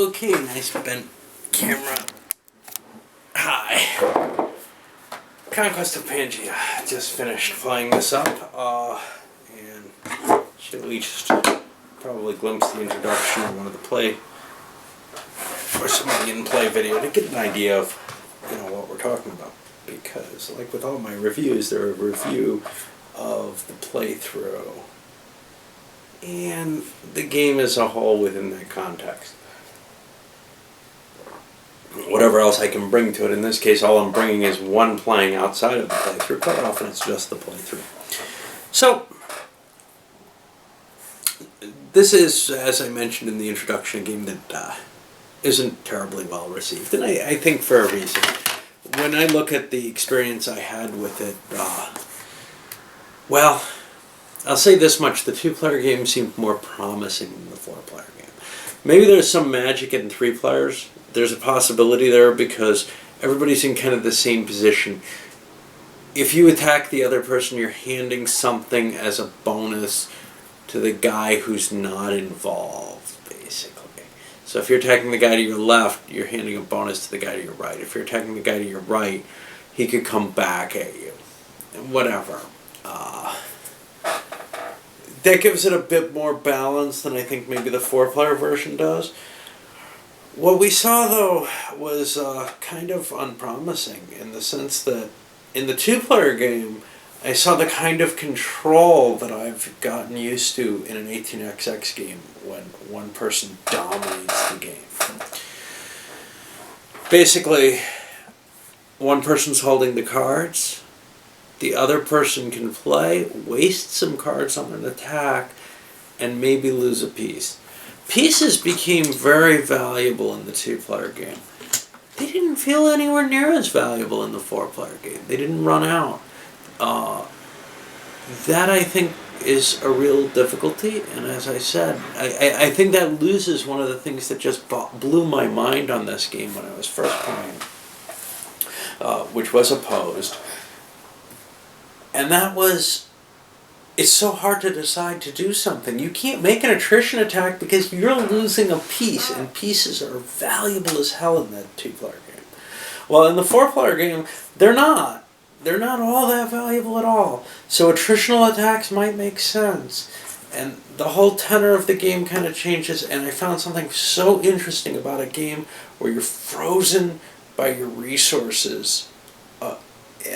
Okay, nice bent camera. Hi. Conquest of Pangeae. Just finished playing this up, and should at least probably glimpse the introduction of one of the play, or some in-play video to get an idea of, what we're talking about. Because, like with all my reviews, they're a review of the playthrough and the game as a whole within that context. Whatever else I can bring to it. In this case, all I'm bringing is one playing outside of the playthrough. Quite often it's just the playthrough. So, this is, as I mentioned in the introduction, a game that isn't terribly well received. And I think for a reason. When I look at the experience I had with it, well, I'll say this much. The two-player game seemed more promising than the four-player game. Maybe there's some magic in three players. There's a possibility there because everybody's in kind of the same position. If you attack the other person, you're handing something as a bonus to the guy who's not involved, basically. So if you're attacking the guy to your left, you're handing a bonus to the guy to your right. If you're attacking the guy to your right, he could come back at you. Whatever. That gives it a bit more balance than I think maybe the four-player version does. What we saw, though, was kind of unpromising in the sense that in the two-player game, I saw the kind of control that I've gotten used to in an 18xx game when one person dominates the game. Basically, one person's holding the cards, the other person can play, waste some cards on an attack, and maybe lose a piece. Pieces became very valuable in the two-player game. They didn't feel anywhere near as valuable in the four-player game. They didn't run out. That, I think, is a real difficulty, and as I said, I think that loses one of the things that just blew my mind on this game when I was first playing, which was opposed. And that was, it's so hard to decide to do something. You can't make an attrition attack because you're losing a piece, and pieces are valuable as hell in that two-player game. Well, in the four-player game, they're not. They're not all that valuable at all. So attritional attacks might make sense. And the whole tenor of the game kind of changes, and I found something so interesting about a game where you're frozen by your resources.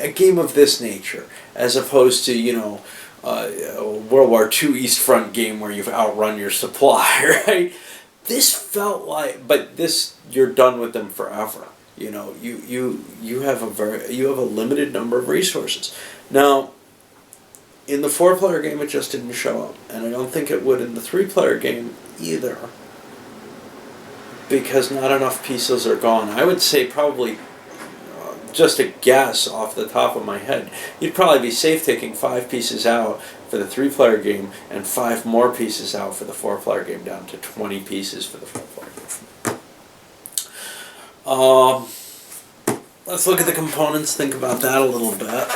A game of this nature, as opposed to, a World War II East Front game where you've outrun your supply, right? This felt like, but this, you're done with them forever. You have a limited number of resources. Now, in the four-player game, it just didn't show up, and I don't think it would in the three-player game either, because not enough pieces are gone. I would say probably, just a guess off the top of my head, you'd probably be safe taking 5 pieces out for the three-player game and 5 more pieces out for the four-player game, down to 20 pieces for the four-player game. Let's look at the components, think about that a little bit.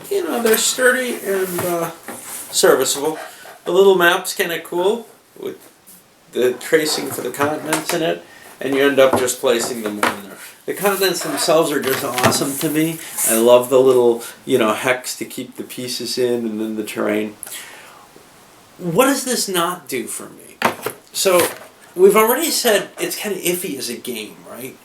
They're sturdy and serviceable. The little map's kind of cool with the tracing for the continents in it, and you end up just placing them in there. The continents themselves are just awesome to me. I love the little, hex to keep the pieces in, and then the terrain. What does this not do for me? So, we've already said it's kind of iffy as a game, right?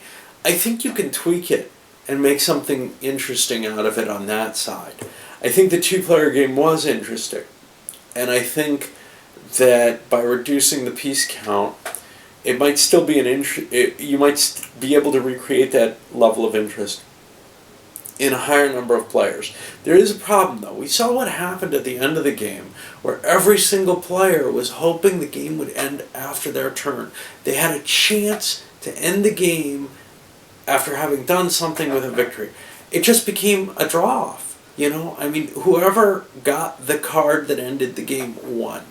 I think you can tweak it and make something interesting out of it on that side. I think the two-player game was interesting. And I think that by reducing the piece count, it might still be you might be able to recreate that level of interest in a higher number of players. There is a problem, though. We saw what happened at the end of the game, where every single player was hoping the game would end after their turn. They had a chance to end the game after having done something with a victory. It just became a draw-off, whoever got the card that ended the game won.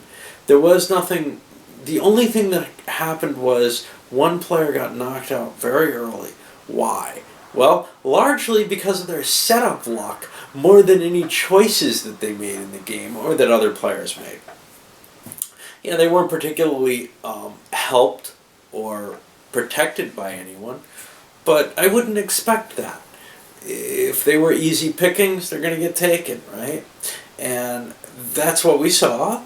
There was nothing. The only thing that happened was one player got knocked out very early. Why? Well, largely because of their setup luck, more than any choices that they made in the game or that other players made. They weren't particularly helped or protected by anyone, but I wouldn't expect that. If they were easy pickings, they're going to get taken, right? And that's what we saw.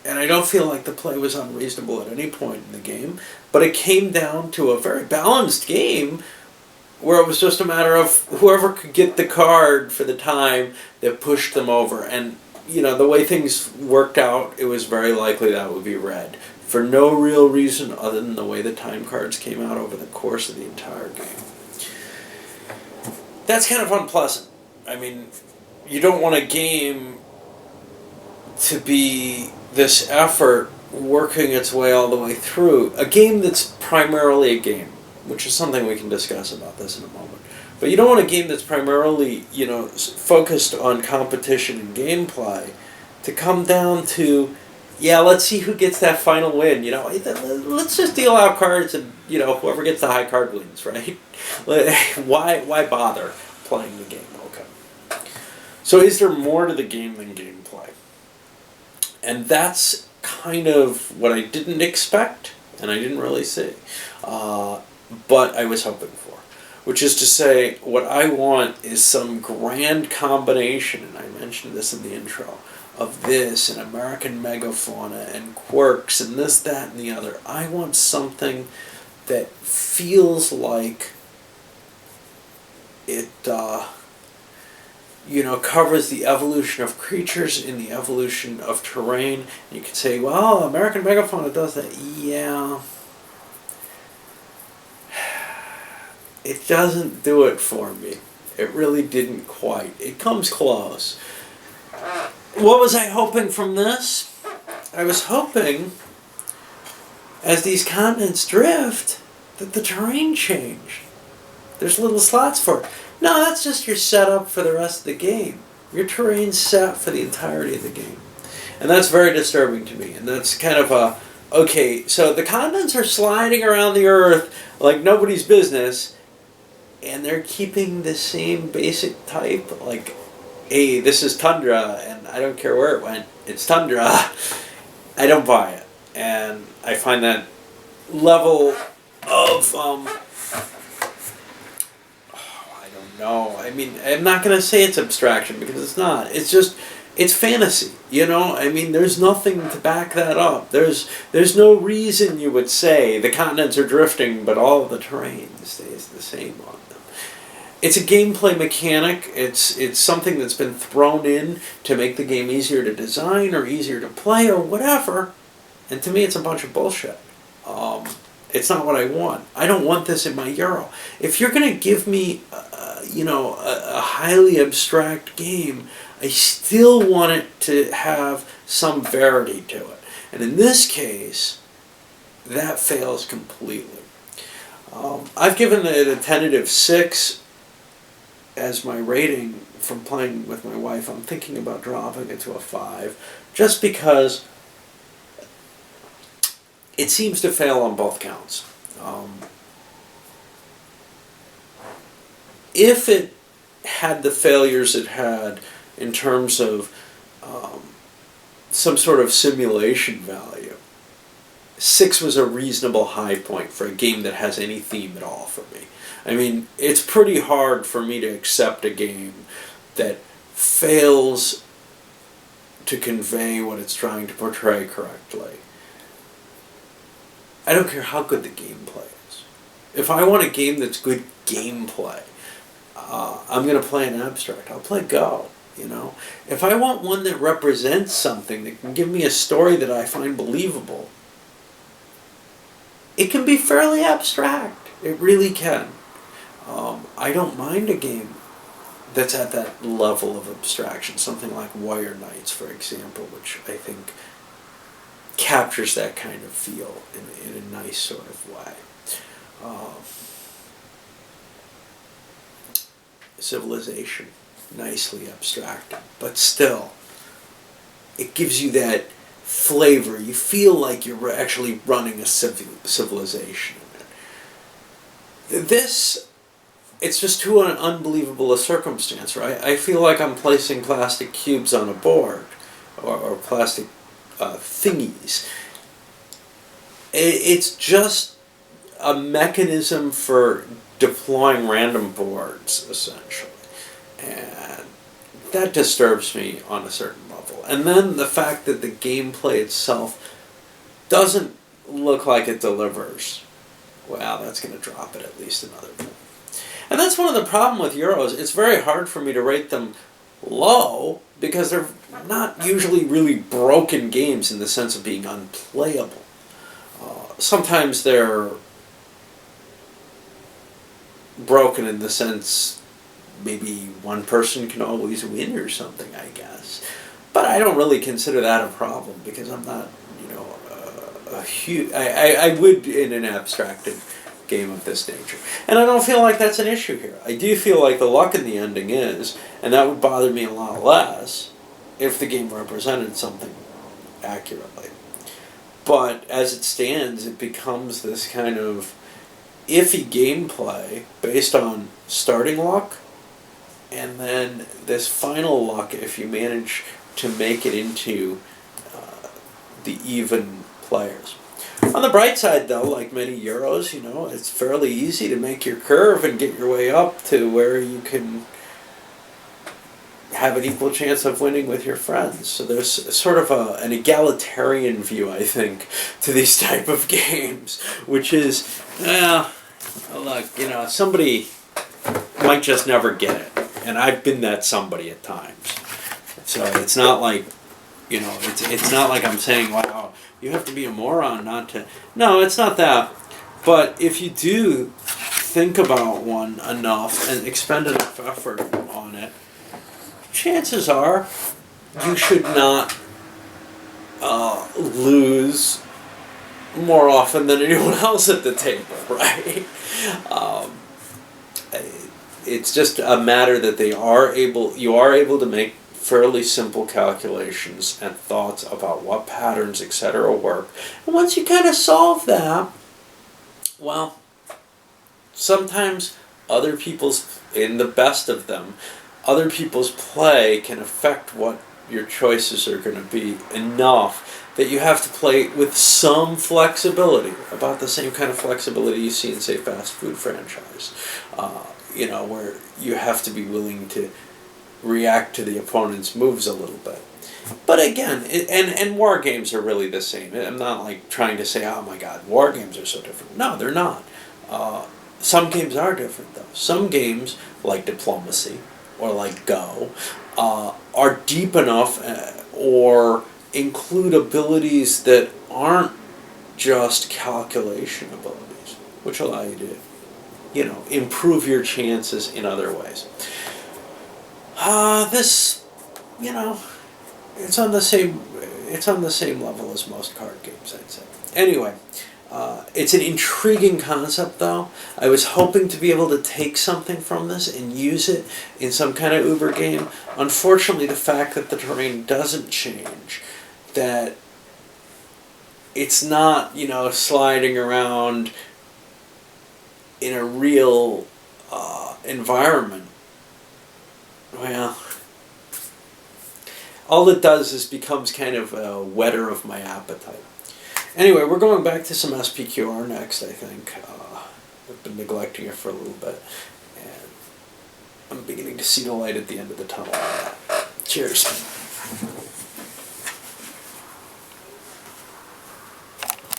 And I don't feel like the play was unreasonable at any point in the game, but it came down to a very balanced game where it was just a matter of whoever could get the card for the time that pushed them over. And, you know, the way things worked out, it was very likely that would be red, for no real reason other than the way the time cards came out over the course of the entire game. That's kind of unpleasant. I mean, you don't want a game to be this effort working its way all the way through. A game that's primarily a game, which is something we can discuss about this in a moment. But you don't want a game that's primarily, you know, focused on competition and gameplay to come down to, yeah, let's see who gets that final win. You know, let's just deal out cards and, you know, whoever gets the high card wins, right? Why bother playing the game? Okay. So is there more to the game than gameplay? And that's kind of what I didn't expect, and I didn't really see, but I was hoping for. Which is to say, what I want is some grand combination, and I mentioned this in the intro, of this and American megafauna and quirks and this, that, and the other. I want something that feels like it, you know, covers the evolution of creatures in the evolution of terrain. And you could say, well, American megafauna does that. Yeah. It doesn't do it for me. It really didn't quite. It comes close. What was I hoping from this? I was hoping, as these continents drift, that the terrain changed. There's little slots for it. No, that's just your setup for the rest of the game. Your terrain's set for the entirety of the game. And that's very disturbing to me. And that's kind of a, okay, so the continents are sliding around the Earth like nobody's business, and they're keeping the same basic type, like, hey, this is tundra, and I don't care where it went, it's tundra. I don't buy it. And I find that level of, I don't know. I mean, I'm not going to say it's abstraction, because it's not. It's just, it's fantasy, you know? I mean, there's nothing to back that up. There's no reason you would say the continents are drifting, but all of the terrain stays the same on them. It's a gameplay mechanic. It's something that's been thrown in to make the game easier to design or easier to play or whatever. And to me, it's a bunch of bullshit. It's not what I want. I don't want this in my Euro. If you're going to give me, a highly abstract game, I still want it to have some verity to it. And in this case, that fails completely. I've given it a tentative 6 as my rating from playing with my wife. I'm thinking about dropping it to a 5, just because it seems to fail on both counts. If it had the failures it had in terms of some sort of simulation value, 6 was a reasonable high point for a game that has any theme at all for me. I mean, it's pretty hard for me to accept a game that fails to convey what it's trying to portray correctly. I don't care how good the gameplay is. If I want a game that's good gameplay, I'm going to play an abstract. I'll play Go, you know. If I want one that represents something, that can give me a story that I find believable, it can be fairly abstract. It really can. I don't mind a game that's at that level of abstraction. Something like Wire Knights, for example, which I think captures that kind of feel in a nice sort of way. Civilization, nicely abstracted, but still, it gives you that flavor. You feel like you're actually running a civilization in it. This, it's just too unbelievable a circumstance, right? I feel like I'm placing plastic cubes on a board, or plastic thingies. It's just a mechanism for deploying random boards, essentially. And that disturbs me on a certain level. And then the fact that the gameplay itself doesn't look like it delivers. Wow, that's going to drop it at least another point. And that's one of the problems with Euros. It's very hard for me to rate them low because they're not usually really broken games in the sense of being unplayable. Sometimes they're broken in the sense maybe one person can always win or something, I guess. But I don't really consider that a problem because I'm not, a huge... I would in an abstracted game of this nature. And I don't feel like that's an issue here. I do feel like the luck in the ending is, and that would bother me a lot less if the game represented something accurately. But as it stands, it becomes this kind of iffy gameplay based on starting luck, and then this final luck if you manage to make it into the even players. On the bright side, though, like many Euros, it's fairly easy to make your curve and get your way up to where you can have an equal chance of winning with your friends. So there's sort of an egalitarian view, I think, to these type of games, which is, look, somebody might just never get it, and I've been that somebody at times. So it's not like, it's not like I'm saying, wow, you have to be a moron not to... No, it's not that. But if you do think about one enough and expend enough effort on it, chances are you should not lose more often than anyone else at the table, right? It's just a matter that you are able to make fairly simple calculations and thoughts about what patterns, etc. work. And once you kind of solve that, well, sometimes other people's, in the best of them, other people's play can affect what your choices are going to be enough that you have to play with some flexibility, about the same kind of flexibility you see in, say, fast food franchise, where you have to be willing to react to the opponent's moves a little bit. But again, and war games are really the same. I'm not like trying to say, oh my God, war games are so different. No, they're not. Some games are different, though. Some games, like Diplomacy or like Go, are deep enough or include abilities that aren't just calculation abilities, which allow you to, improve your chances in other ways. This, it's on the same level as most card games, I'd say. Anyway, it's an intriguing concept, though. I was hoping to be able to take something from this and use it in some kind of Uber game. Unfortunately, the fact that the terrain doesn't change, that it's not, sliding around in a real environment. Well, all it does is becomes kind of a whetter of my appetite. Anyway, we're going back to some SPQR next, I think. I've been neglecting it for a little bit, and I'm beginning to see the light at the end of the tunnel. Cheers.